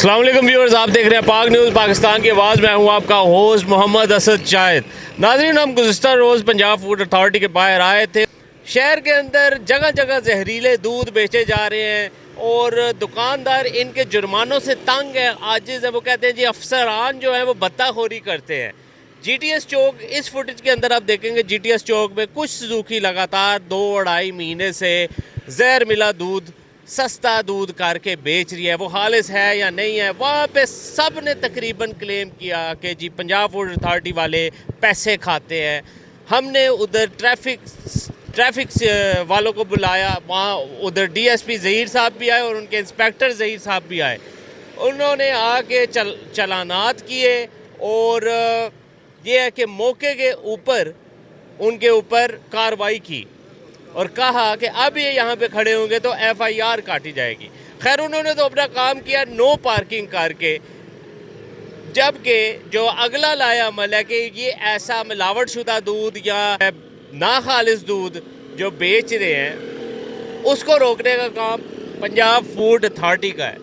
अस्सलाम वालेकुम व्यूअर्स, आप देख रहे हैं पाक न्यूज़ पाकिस्तान की आवाज़। मैं हूं आपका होस्ट मोहम्मद असद जाहिद। नाज़रीन, हम गुज़िश्ता रोज़ पंजाब फूड अथॉरिटी के बाहर आए थे। शहर के अंदर जगह जगह जहरीले दूध बेचे जा रहे हैं और दुकानदार इनके जुर्मानों से तंग है, आजिज़ है। वो कहते हैं जी अफसरान जो है वो बत्ताखोरी करते हैं। GTS चौक, इस फुटेज के अंदर आप देखेंगे GTS चौक में कुछ सुजुकी लगातार 2-2.5 महीने से जहर मिला दूध, सस्ता दूध करके बेच रही है। वो खालिस है या नहीं है, वहाँ पे सब ने तकरीबन क्लेम किया कि जी पंजाब फूड अथॉरिटी वाले पैसे खाते हैं। हमने उधर ट्रैफिक वालों को बुलाया, वहाँ उधर DSP ज़हीर साहब भी आए और उनके इंस्पेक्टर ज़हीर साहब भी आए। उन्होंने आके चलानात किए और ये है कि मौके के ऊपर उनके ऊपर कार्रवाई की और कहा कि अब ये यहाँ पे खड़े होंगे तो FIR काटी जाएगी। खैर, उन्होंने तो अपना काम किया नो पार्किंग करके, जबकि जो अगला लाया अमल है कि ये ऐसा मिलावट शुदा दूध या ना खालिस दूध जो बेच रहे हैं उसको रोकने का काम पंजाब फूड अथॉरिटी का है।